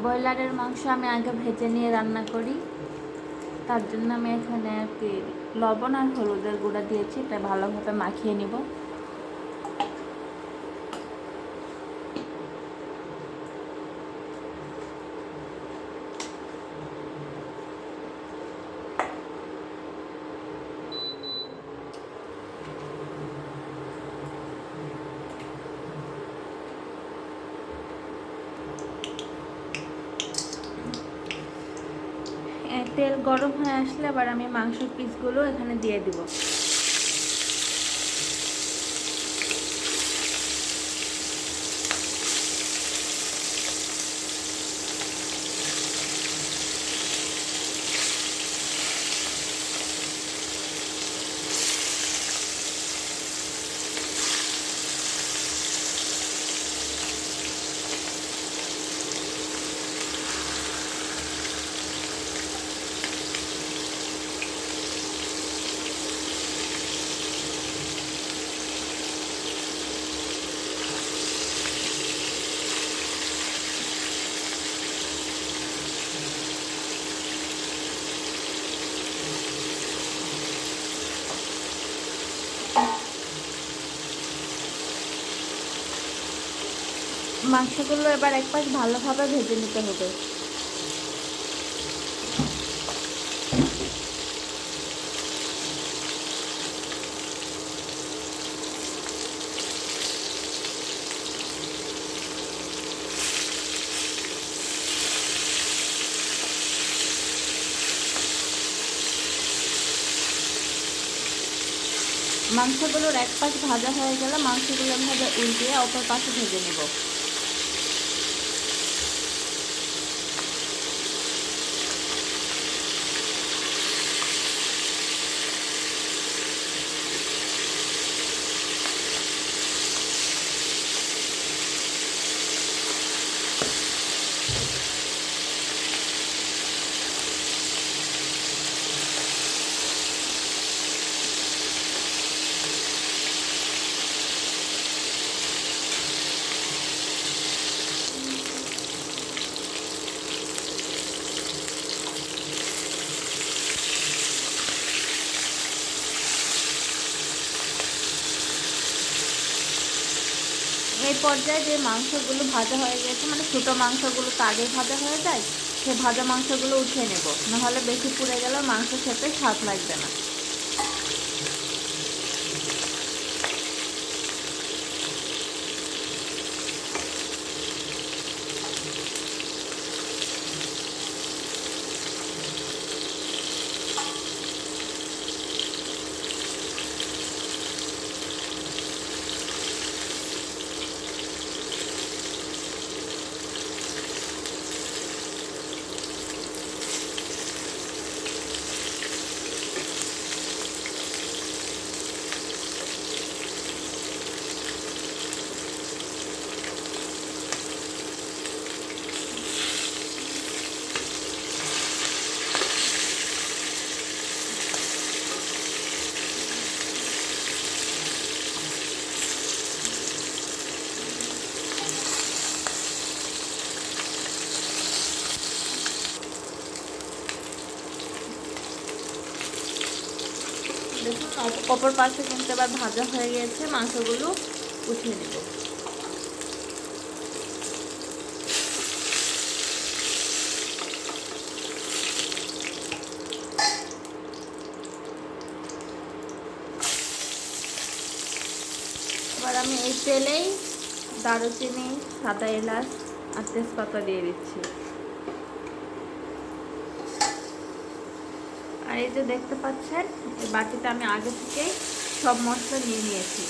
ব্রয়লারের মাংস আমি আগে ভেজে নিয়ে রান্না করি, তার জন্য আমি এখানে আর কি লবণ আর হলুদের গুঁড়া দিয়েছি, এটা ভালোভাবে মাখিয়ে নিব। তেল গরম হয়ে আসলে আবার আমি মাংসের পিসগুলো এখানে দিয়ে দিব। মাংসগুলো এবার এক পাশ ভালোভাবে ভেজে নিতে হবে। মাংসগুলোর এক পাশ ভাজা হয়ে গেলে মাংসগুলো এভাবে উল্টিয়ে অপর পাশে ভেজে নেব। এই পর্যায়ে যে মাংসগুলো ভাজা হয়ে গেছে, মানে ছোটো মাংসগুলো তো আগে ভাজা হয়ে যায়, সেই ভাজা মাংসগুলো উঠিয়ে নেব, নাহলে বেশি পুড়ে গেলেও মাংস খেতে স্বাদ লাগবে না। দেখুন অপর পাশে কিন্তু এবার ভাজা হয়ে গেছে, মাংসগুলো উঠিয়ে নেব। এবার আমি এই তেলেই দারুচিনি, সাদা এলাচ আর তেজপাতা দিয়ে দিচ্ছি। আর এই যে দেখতে পাচ্ছেন, এই বাটিতে আমি আগে থেকেই সব মশলা নিয়ে নিয়েছি।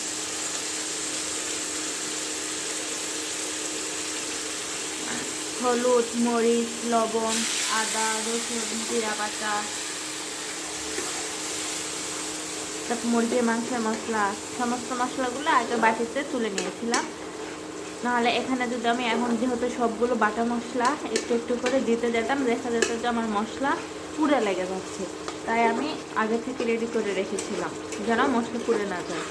হলুদ, মরিচ, লবণ, আদা, রসুন, জিরা বাটা, তারপর মুরগির মাংসের মশলা, সমস্ত মশলাগুলো আগে বাটিতে তুলে নিয়েছিলাম। নাহলে এখানে যদি আমি এখন যেহেতু সবগুলো বাটা মশলা একটু একটু করে দিতে যেতাম, দেখা যেত যে আমার মশলা পুড়ে লেগে যাচ্ছে। তাই আমি আগে থেকে রেডি করে রেখেছিলাম যেন মশলা পুড়ে না যায়।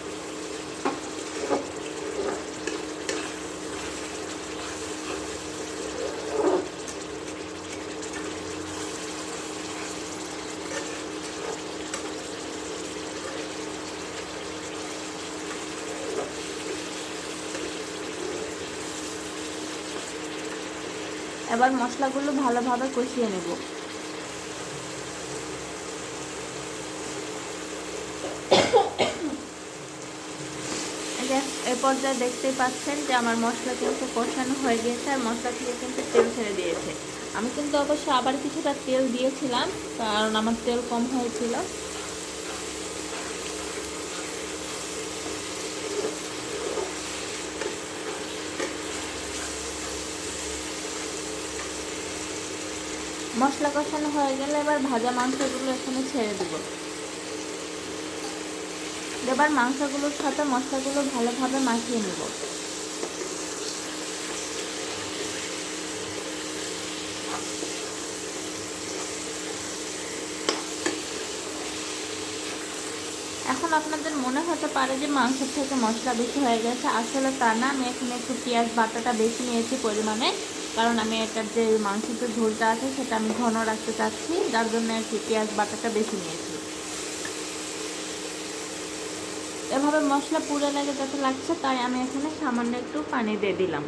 এবার মশলাগুলো ভালোভাবে কষিয়ে নেব। এই পর্যায়ে দেখতেই পাচ্ছেন যে আমার মশলা কিন্তু কষানো হয়ে গিয়েছে আর মশলা থেকে কিন্তু তেল ছেড়ে দিয়েছে। আমি কিন্তু অবশ্য আবার কিছুটা তেল দিয়েছিলাম, কারণ আমার তেল কম হয়েছিল। মশলা কষানো হয়ে গেলে এবার ভাজা মাংসগুলো এখানে ছেড়ে দেব। এবার মাংসগুলোর সাথে মশলাগুলো ভালোভাবে মাখিয়ে নেব। এখন আপনাদের মনে হতে পারে যে মাংসের থেকে মশলা বেশি হয়ে গেছে, আসলে তা না। আমি এখানে একটু পেঁয়াজ বাটাটা বেশি নিয়েছি পরিমাণে, কারণ আমি এটার যে মাংসের যে ঝোলটা আছে সেটা আমি ঘন রাখতে চাচ্ছি, যার জন্য আর কি পেঁয়াজ বাটাটা বেশি নিয়েছি। এভাবে মশলা পুড়ে লেগে যাতে লাগছে, তাই আমি এখানে সামান্য একটু পানি দিয়ে দিলাম।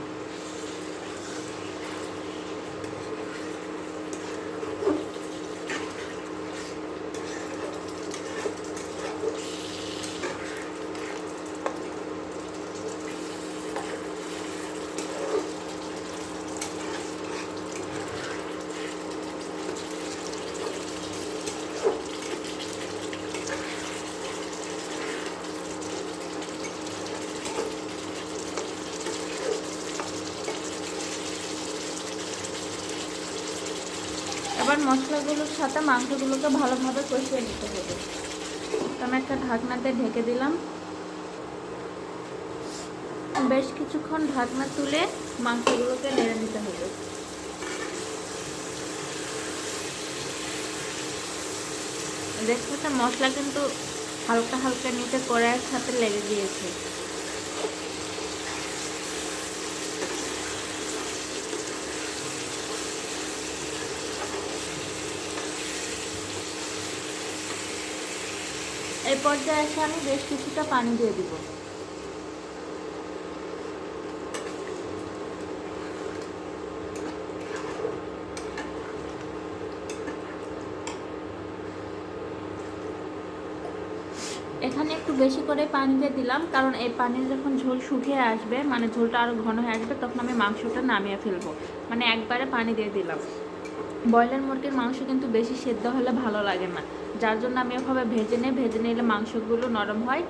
এবার মশলাগুলোর সাথে মাংসগুলোকে ভালোভাবে কষিয়ে নিতে হবে। আমি একটা ঢাকনাতে ঢেকে দিলাম। বেশ কিছুক্ষণ ঢাকনা তুলে মাংসগুলোকে নেড়ে নিতে হবে। দেখতে মশলা কিন্তু হালকা হালকা নিচে কড়াইয়ের সাথে লেগে গিয়েছে। এই পর্যায়ে এসে আমি বেশ কিছুটা পানি দিয়ে দিব। এখানে একটু বেশি করে পানি দিয়ে দিলাম, কারণ এই পানি যখন ঝোল শুকিয়ে আসবে, মানে ঝোলটা আরও ঘন হয়ে আসবে, তখন আমি মাংসটা নামিয়ে ফেলবো। মানে একবারে পানি দিয়ে দিলাম। ব্রয়লার মুরগির মাংস কিন্তু বেশি সেদ্ধ হলে ভালো লাগে না, যার জন্য আমি এভাবে ভেজে নিলে মাংসগুলো নরম হয়,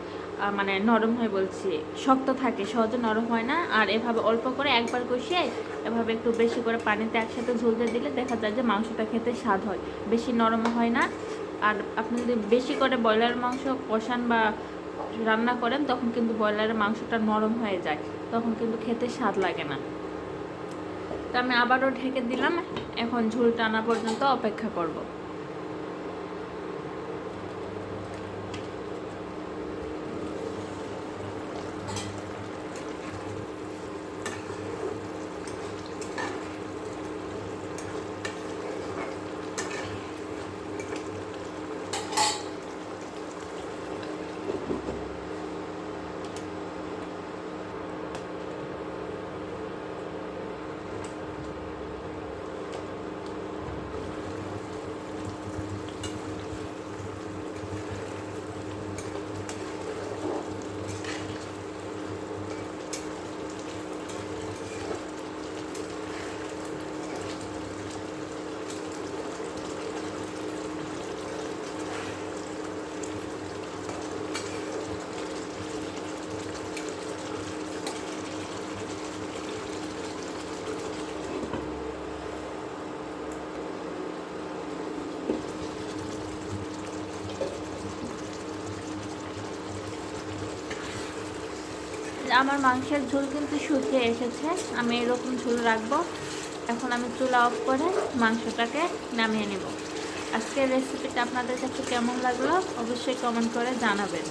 মানে নরম হয় বলছি, শক্ত থাকে, সহজে নরম হয় না। আর এভাবে অল্প করে একবার কষিয়ে এভাবে একটু বেশি করে পানিতে একসাথে ঝোল দিয়ে দিলে দেখা যায় যে মাংসটা খেতে স্বাদ হয়, বেশি নরম হয় না। আর আপনি যদি বেশি করে ব্রয়লার মাংস কষান বা রান্না করেন, তখন কিন্তু ব্রয়লারের মাংসটা নরম হয়ে যায়, তখন কিন্তু খেতে স্বাদ লাগে না। তো আমি আবারও ঢেকে দিলাম। এখন ঝোল টানা পর্যন্ত অপেক্ষা করব। আমার মাংসের ঝোল কিন্তু শুকিয়ে এসেছে, আমি এরকম ঝোল রাখবো। এখন আমি চুলা অফ করে মাংসটাকে নামিয়ে নেব। আজকের রেসিপিটা আপনাদের কাছে কেমন লাগলো অবশ্যই কমেন্ট করে জানাবেন।